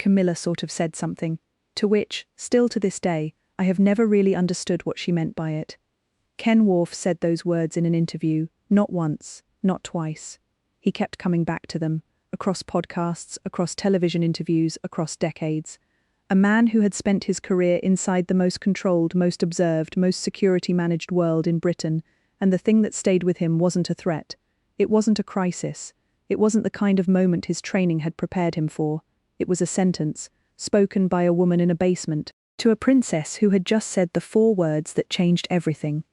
Camilla sort of said something, to which, still to this day, I have never really understood what she meant by it. Ken Worf said those words in an interview, not once, not twice. He kept coming back to them, across podcasts, across television interviews, across decades. A man who had spent his career inside the most controlled, most observed, most security-managed world in Britain, and the thing that stayed with him wasn't a threat. It wasn't a crisis. It wasn't the kind of moment his training had prepared him for. It was a sentence, spoken by a woman in a basement, to a princess who had just said the 4 words that changed everything.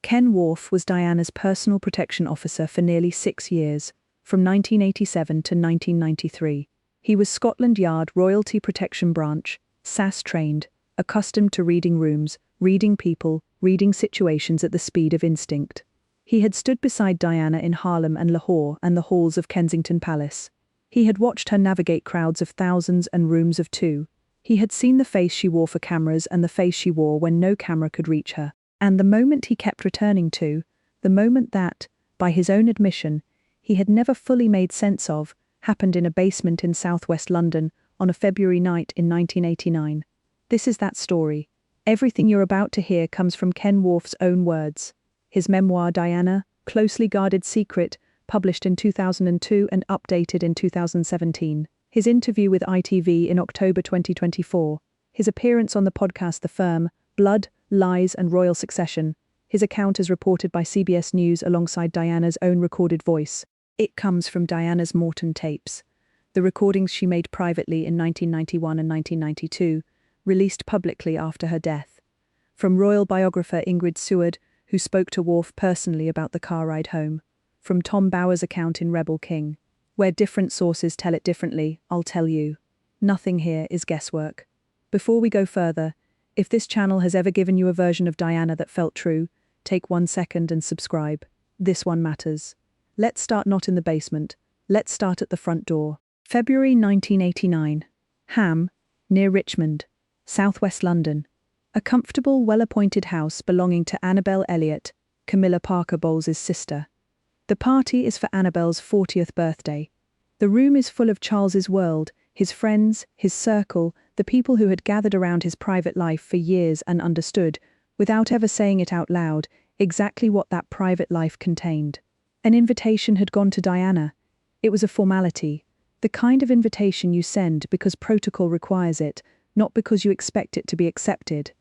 Ken Worf was Diana's personal protection officer for nearly 6 years, from 1987 to 1993. He was Scotland Yard Royalty Protection Branch, SAS-trained, accustomed to reading rooms, reading people, reading situations at the speed of instinct. He had stood beside Diana in Harlem and Lahore and the halls of Kensington Palace. He had watched her navigate crowds of thousands and rooms of 2. He had seen the face she wore for cameras and the face she wore when no camera could reach her. And the moment he kept returning to, the moment that, by his own admission, he had never fully made sense of, happened in a basement in southwest London on a February night in 1989. This is that story. Everything you're about to hear comes from Ken Worf's own words. His memoir Diana, closely guarded secret, published in 2002 and updated in 2017. His interview with ITV in October 2024. His appearance on the podcast The Firm, Blood, Lies and Royal Succession. His account is reported by CBS News alongside Diana's own recorded voice. It comes from Diana's Morton tapes, the recordings she made privately in 1991 and 1992, released publicly after her death. From royal biographer Ingrid Seward, who spoke to Worf personally about the car ride home. From Tom Bower's account in Rebel King. Where different sources tell it differently, I'll tell you. Nothing here is guesswork. Before we go further, if this channel has ever given you a version of Diana that felt true, take 1 second and subscribe. This one matters. Let's start not in the basement. Let's start at the front door. February 1989. Ham, near Richmond, southwest London. A comfortable, well-appointed house belonging to Annabel Elliot, Camilla Parker Bowles's sister. The party is for Annabel's 40th birthday. The room is full of Charles's world, his friends, his circle, the people who had gathered around his private life for years and understood, without ever saying it out loud, exactly what that private life contained. An invitation had gone to Diana. It was a formality, the kind of invitation you send because protocol requires it, not because you expect it to be accepted.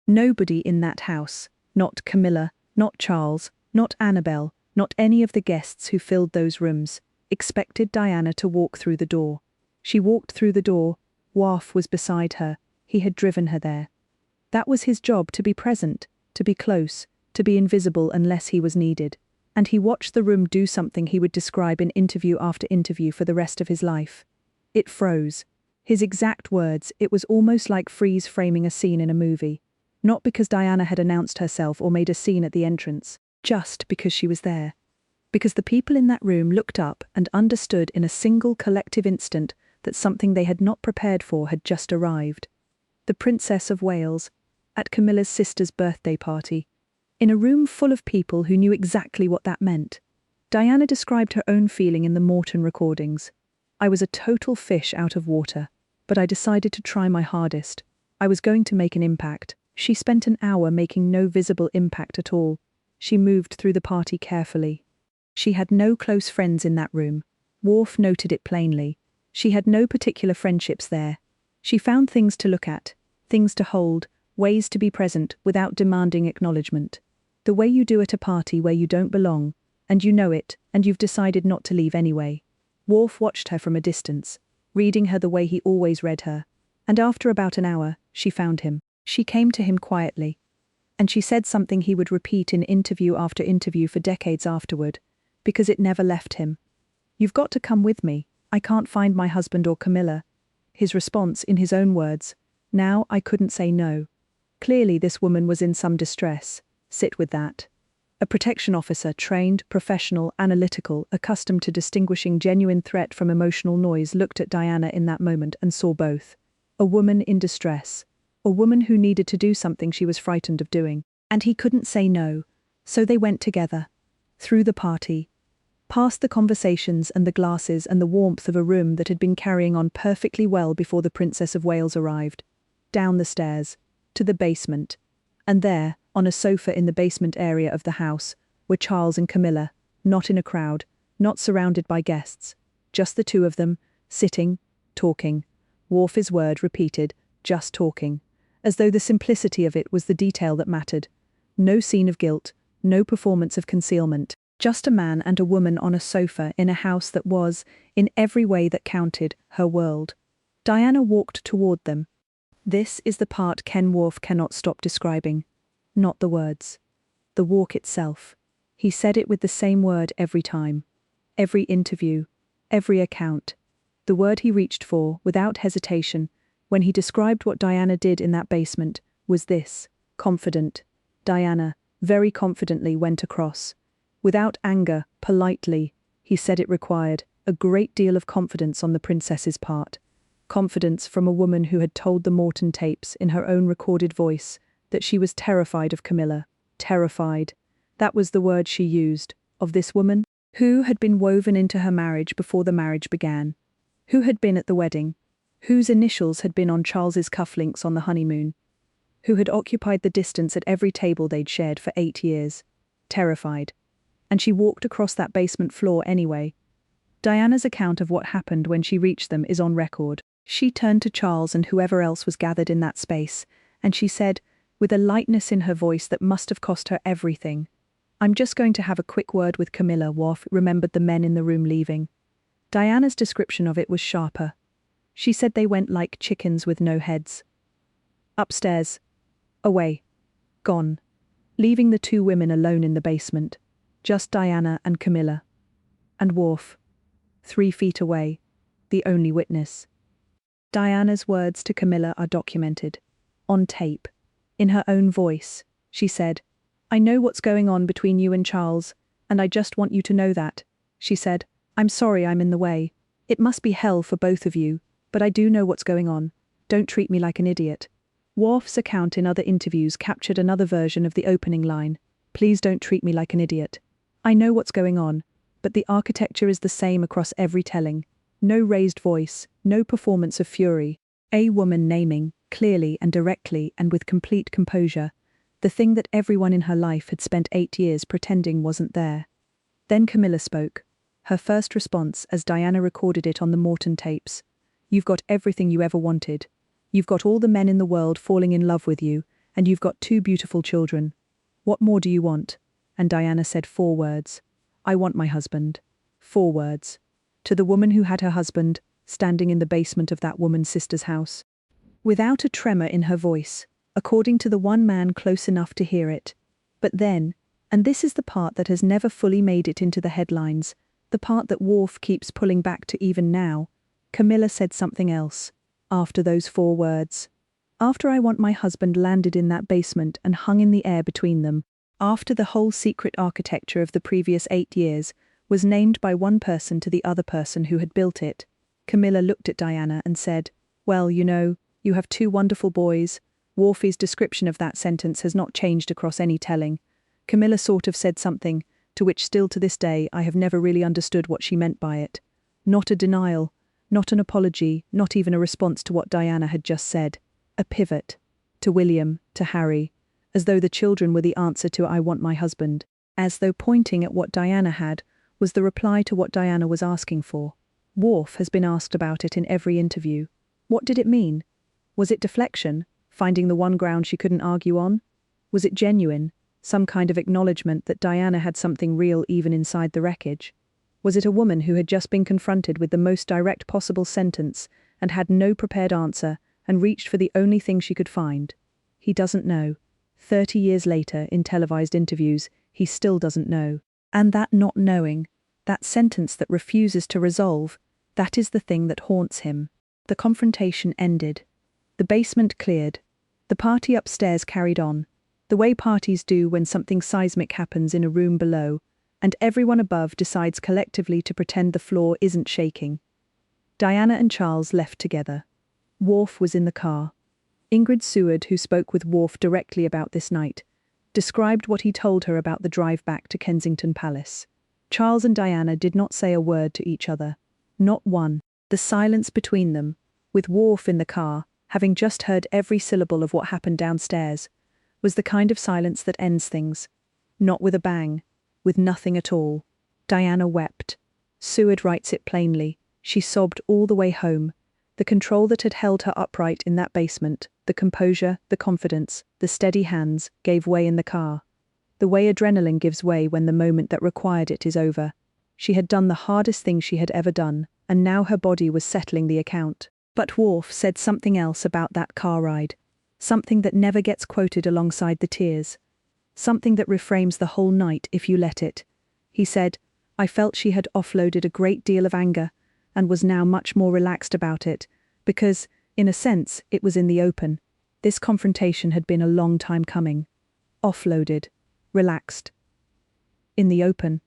Nobody in that house, not Camilla, not Charles, not Annabel, not any of the guests who filled those rooms, expected Diana to walk through the door. She walked through the door. Worf was beside her. He had driven her there. That was his job, to be present, to be close, to be invisible unless he was needed. And he watched the room do something he would describe in interview after interview for the rest of his life. It froze. His exact words, it was almost like freeze framing a scene in a movie. Not because Diana had announced herself or made a scene at the entrance, just because she was there. Because the people in that room looked up and understood in a single collective instant that something they had not prepared for had just arrived. The Princess of Wales, at Camilla's sister's birthday party, in a room full of people who knew exactly what that meant. Diana described her own feeling in the Morton recordings. I was a total fish out of water, but I decided to try my hardest. I was going to make an impact. She spent an hour making no visible impact at all. She moved through the party carefully. She had no close friends in that room. Worf noted it plainly. She had no particular friendships there. She found things to look at, things to hold, ways to be present without demanding acknowledgement. The way you do at a party where you don't belong, and you know it, and you've decided not to leave anyway. Worf watched her from a distance, reading her the way he always read her. And after about an hour, she found him. She came to him quietly. And she said something he would repeat in interview after interview for decades afterward, because it never left him. You've got to come with me. I can't find my husband or Camilla. His response, in his own words, now I couldn't say no. Clearly this woman was in some distress. Sit with that. A protection officer, trained, professional, analytical, accustomed to distinguishing genuine threat from emotional noise, looked at Diana in that moment and saw both. A woman in distress. A woman who needed to do something she was frightened of doing. And he couldn't say no. So they went together. Through the party. Past the conversations and the glasses and the warmth of a room that had been carrying on perfectly well before the Princess of Wales arrived. Down the stairs, to the basement. And there, on a sofa in the basement area of the house, were Charles and Camilla, not in a crowd, not surrounded by guests. Just the two of them, sitting, talking. Worf's word repeated, just talking. As though the simplicity of it was the detail that mattered. No scene of guilt, no performance of concealment. Just a man and a woman on a sofa in a house that was, in every way that counted, her world. Diana walked toward them. This is the part Ken Worf cannot stop describing. Not the words. The walk itself. He said it with the same word every time. Every interview. Every account. The word he reached for, without hesitation, when he described what Diana did in that basement, was this: confident. Diana, very confidently, went across. Without anger, politely, he said it required a great deal of confidence on the princess's part. Confidence from a woman who had told the Morton tapes in her own recorded voice that she was terrified of Camilla. Terrified. That was the word she used. Of this woman, who had been woven into her marriage before the marriage began. Who had been at the wedding. Whose initials had been on Charles's cufflinks on the honeymoon. Who had occupied the distance at every table they'd shared for 8 years. Terrified. And she walked across that basement floor anyway. Diana's account of what happened when she reached them is on record. She turned to Charles and whoever else was gathered in that space, and she said, with a lightness in her voice that must have cost her everything, "I'm just going to have a quick word with Camilla." Worf remembered the men in the room leaving. Diana's description of it was sharper. She said they went like chickens with no heads. Upstairs. Away. Gone. Leaving the two women alone in the basement. Just Diana and Camilla. And Worf. 3 feet away. The only witness. Diana's words to Camilla are documented. On tape. In her own voice. She said, "I know what's going on between you and Charles, and I just want you to know that." She said, "I'm sorry I'm in the way. It must be hell for both of you, but I do know what's going on. Don't treat me like an idiot." Worf's account in other interviews captured another version of the opening line. "Please don't treat me like an idiot. I know what's going on, but the architecture is the same across every telling. No raised voice, no performance of fury. A woman naming, clearly and directly and with complete composure, the thing that everyone in her life had spent 8 years pretending wasn't there." Then Camilla spoke. Her first response as Diana recorded it on the Morton tapes. "You've got everything you ever wanted. You've got all the men in the world falling in love with you, and you've got 2 beautiful children. What more do you want?" And Diana said 4 words. "I want my husband." 4 words. To the woman who had her husband, standing in the basement of that woman's sister's house. Without a tremor in her voice, according to the one man close enough to hear it. But then, and this is the part that has never fully made it into the headlines, the part that Worf keeps pulling back to even now, Camilla said something else. After those 4 words. After "I want my husband" landed in that basement and hung in the air between them. After the whole secret architecture of the previous 8 years was named by one person to the other person who had built it, Camilla looked at Diana and said, "Well, you know, you have 2 wonderful boys." Worf's description of that sentence has not changed across any telling. Camilla sort of said something, to which still to this day I have never really understood what she meant by it. Not a denial, not an apology, not even a response to what Diana had just said. A pivot. To William, to Harry. As though the children were the answer to "I want my husband." As though pointing at what Diana had was the reply to what Diana was asking for. Worf has been asked about it in every interview. What did it mean? Was it deflection, finding the one ground she couldn't argue on? Was it genuine, some kind of acknowledgement that Diana had something real even inside the wreckage? Was it a woman who had just been confronted with the most direct possible sentence and had no prepared answer and reached for the only thing she could find? He doesn't know. 30 years later, in televised interviews, he still doesn't know. And that not knowing, that sentence that refuses to resolve, that is the thing that haunts him. The confrontation ended. The basement cleared. The party upstairs carried on, the way parties do when something seismic happens in a room below, and everyone above decides collectively to pretend the floor isn't shaking. Diana and Charles left together. Worf was in the car. Ingrid Seward, who spoke with Worf directly about this night, described what he told her about the drive back to Kensington Palace. Charles and Diana did not say a word to each other. Not one. The silence between them, with Worf in the car, having just heard every syllable of what happened downstairs, was the kind of silence that ends things. Not with a bang, with nothing at all. Diana wept. Seward writes it plainly. She sobbed all the way home. The control that had held her upright in that basement, the composure, the confidence, the steady hands, gave way in the car. The way adrenaline gives way when the moment that required it is over. She had done the hardest thing she had ever done, and now her body was settling the account. But Worf said something else about that car ride. Something that never gets quoted alongside the tears. Something that reframes the whole night if you let it. He said, "I felt she had offloaded a great deal of anger, and was now much more relaxed about it, because, in a sense, it was in the open. This confrontation had been a long time coming. Offloaded. Relaxed. In the open.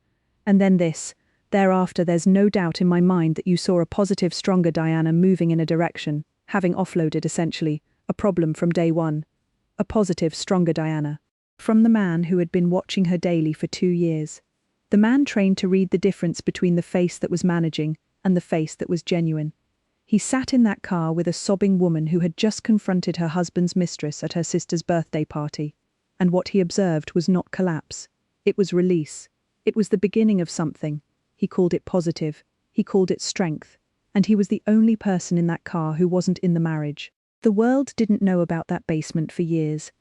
And then this. Thereafter there's no doubt in my mind that you saw a positive, stronger Diana moving in a direction, having offloaded, essentially, a problem from day one. A positive, stronger Diana. From the man who had been watching her daily for 2 years. The man trained to read the difference between the face that was managing and the face that was genuine. He sat in that car with a sobbing woman who had just confronted her husband's mistress at her sister's birthday party. And what he observed was not collapse. It was release. It was the beginning of something. He called it positive. He called it strength. And he was the only person in that car who wasn't in the marriage. The world didn't know about that basement for years.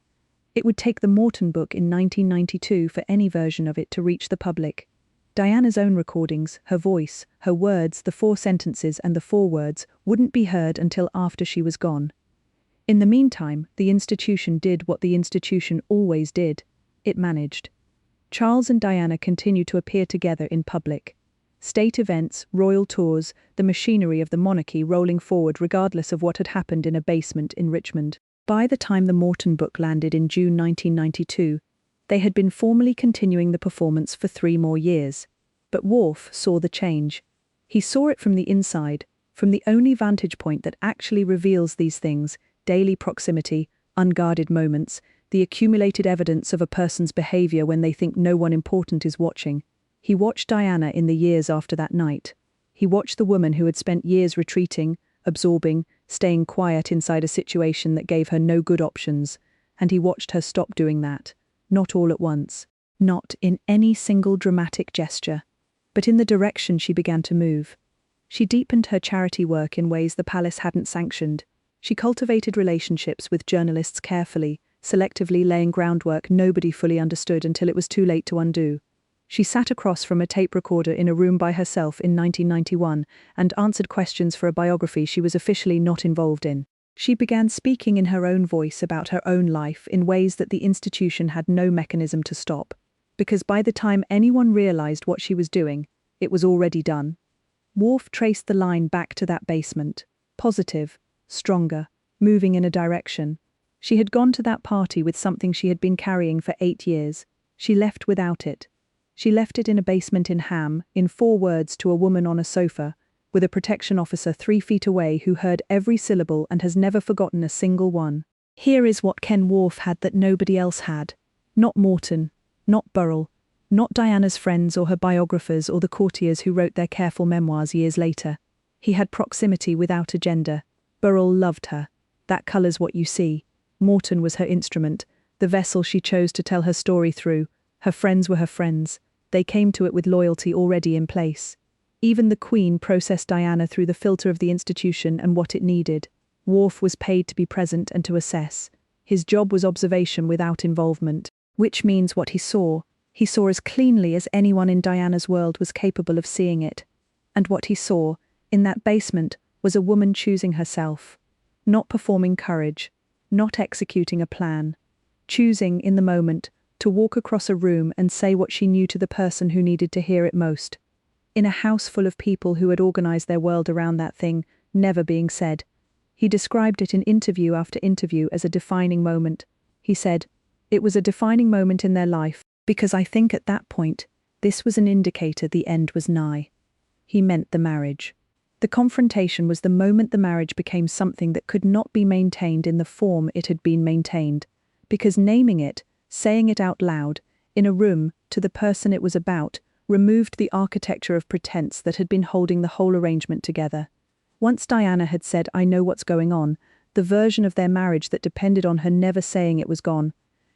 It would take the Morton book in 1992 for any version of it to reach the public. Diana's own recordings, her voice, her words, the 4 sentences and the forewords wouldn't be heard until after she was gone. In the meantime, the institution did what the institution always did. It managed. Charles and Diana continued to appear together in public. State events, royal tours, the machinery of the monarchy rolling forward regardless of what had happened in a basement in Richmond. By the time the Morton book landed in June 1992, they had been formally continuing the performance for 3 more years. But Worf saw the change. He saw it from the inside, from the only vantage point that actually reveals these things: daily proximity, unguarded moments, the accumulated evidence of a person's behavior when they think no one important is watching. He watched Diana in the years after that night. He watched the woman who had spent years retreating, absorbing, staying quiet inside a situation that gave her no good options, and he watched her stop doing that. Not all at once. Not in any single dramatic gesture. But in the direction she began to move. She deepened her charity work in ways the palace hadn't sanctioned. She cultivated relationships with journalists carefully, selectively laying groundwork nobody fully understood until it was too late to undo. She sat across from a tape recorder in a room by herself in 1991 and answered questions for a biography she was officially not involved in. She began speaking in her own voice about her own life in ways that the institution had no mechanism to stop, because by the time anyone realized what she was doing, it was already done. Worf traced the line back to that basement. Positive, stronger, moving in a direction. She had gone to that party with something she had been carrying for 8 years. She left without it. She left it in a basement in Ham, in 4 words to a woman on a sofa, with a protection officer 3 feet away who heard every syllable and has never forgotten a single one. Here is what Ken Worf had that nobody else had. Not Morton, not Burrell, not Diana's friends or her biographers or the courtiers who wrote their careful memoirs years later. He had proximity without agenda. Burrell loved her. That colors what you see. Morton was her instrument, the vessel she chose to tell her story through. Her friends were her friends. They came to it with loyalty already in place. Even the Queen processed Diana through the filter of the institution and what it needed. Worf was paid to be present and to assess. His job was observation without involvement, which means what he saw as cleanly as anyone in Diana's world was capable of seeing it. And what he saw, in that basement, was a woman choosing herself, not performing courage, not executing a plan, choosing, in the moment, to walk across a room and say what she knew to the person who needed to hear it most. In a house full of people who had organized their world around that thing never being said. He described it in interview after interview as a defining moment. He said, "It was a defining moment in their life, because I think at that point, this was an indicator the end was nigh." He meant the marriage. The confrontation was the moment the marriage became something that could not be maintained in the form it had been maintained, because naming it, saying it out loud, in a room, to the person it was about, removed the architecture of pretense that had been holding the whole arrangement together. Once Diana had said, "I know what's going on," the version of their marriage that depended on her never saying it was gone.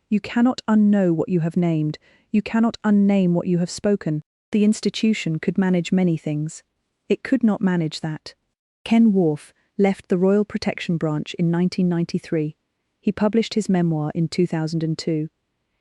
You cannot unknow what you have named. You cannot unname what you have spoken. The institution could manage many things. It could not manage that. Ken Worf left the Royal Protection Branch in 1993. He published his memoir in 2002.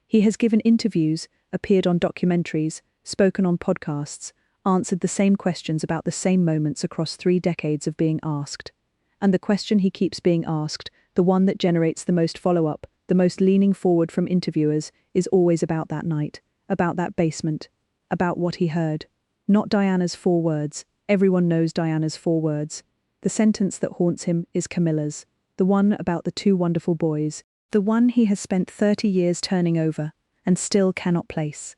He has given interviews, appeared on documentaries, spoken on podcasts, answered the same questions about the same moments across 3 decades of being asked. And the question he keeps being asked, the one that generates the most follow-up, the most leaning forward from interviewers, is always about that night, about that basement, about what he heard. Not Diana's 4 words. Everyone knows Diana's 4 words. The sentence that haunts him is Camilla's, the one about the 2 wonderful boys, the one he has spent 30 years turning over and still cannot place.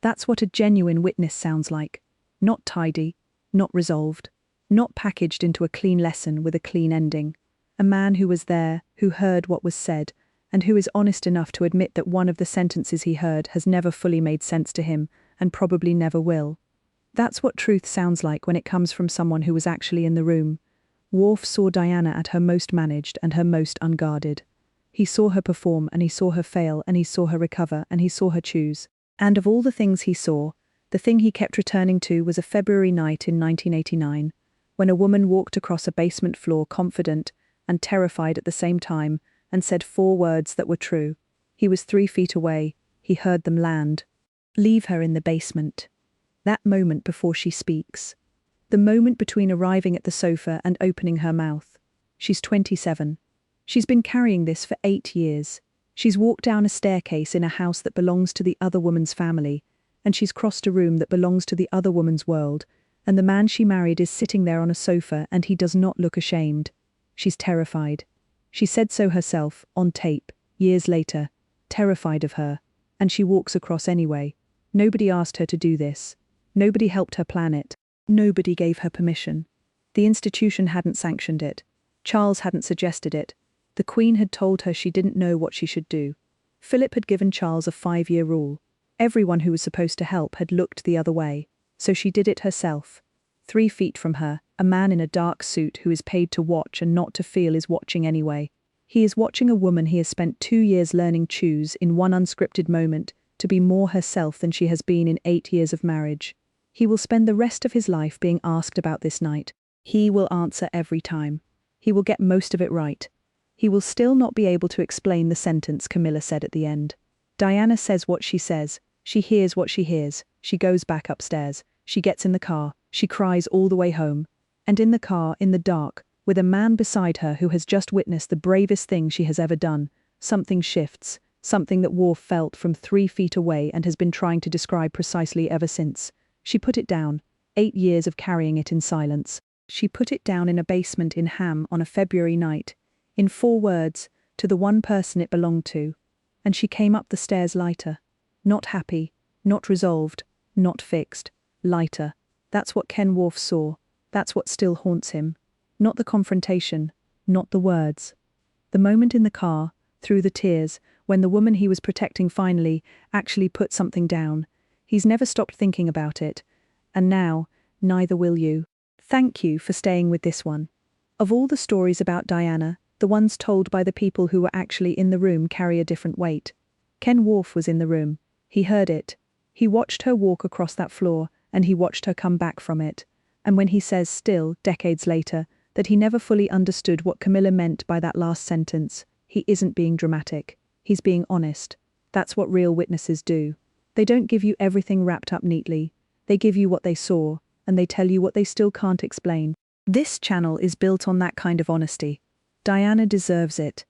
That's what a genuine witness sounds like. Not tidy, not resolved, not packaged into a clean lesson with a clean ending. A man who was there, who heard what was said, and who is honest enough to admit that one of the sentences he heard has never fully made sense to him, and probably never will. That's what truth sounds like when it comes from someone who was actually in the room. Worf saw Diana at her most managed and her most unguarded. He saw her perform, and he saw her fail, and he saw her recover, and he saw her choose. And of all the things he saw, the thing he kept returning to was a February night in 1989, when a woman walked across a basement floor confident and terrified at the same time, and said 4 words that were true. He was 3 feet away. He heard them land. Leave her in the basement. That moment before she speaks. The moment between arriving at the sofa and opening her mouth. She's 27. She's been carrying this for 8 years. She's walked down a staircase in a house that belongs to the other woman's family, and she's crossed a room that belongs to the other woman's world, and the man she married is sitting there on a sofa and he does not look ashamed. She's terrified. She said so herself, on tape, years later, terrified of her, and she walks across anyway. Nobody asked her to do this. Nobody helped her plan it. Nobody gave her permission. The institution hadn't sanctioned it. Charles hadn't suggested it. The Queen had told her she didn't know what she should do. Philip had given Charles a 5-year rule. Everyone who was supposed to help had looked the other way, so she did it herself. 3 feet from her, a man in a dark suit who is paid to watch and not to feel is watching anyway. He is watching a woman he has spent 2 years learning choose in one unscripted moment to be more herself than she has been in 8 years of marriage. He will spend the rest of his life being asked about this night. He will answer every time. He will get most of it right. He will still not be able to explain the sentence Camilla said at the end. Diana says what she says. She hears what she hears. She goes back upstairs. She gets in the car. She cries all the way home. And in the car, in the dark, with a man beside her who has just witnessed the bravest thing she has ever done, something shifts, something that Worf felt from 3 feet away and has been trying to describe precisely ever since. She put it down. 8 years of carrying it in silence. She put it down in a basement in Ham on a February night, in 4 words, to the one person it belonged to. And she came up the stairs lighter. Not happy, not resolved, not fixed, lighter. That's what Ken Worf saw. That's what still haunts him. Not the confrontation, not the words. The moment in the car, through the tears, when the woman he was protecting finally actually put something down. He's never stopped thinking about it. And now, neither will you. Thank you for staying with this one. Of all the stories about Diana, the ones told by the people who were actually in the room carry a different weight. Ken Worf was in the room. He heard it. He watched her walk across that floor, and he watched her come back from it. And when he says still, decades later, that he never fully understood what Camilla meant by that last sentence, he isn't being dramatic. He's being honest. That's what real witnesses do. They don't give you everything wrapped up neatly. They give you what they saw, and they tell you what they still can't explain. This channel is built on that kind of honesty. Diana deserves it.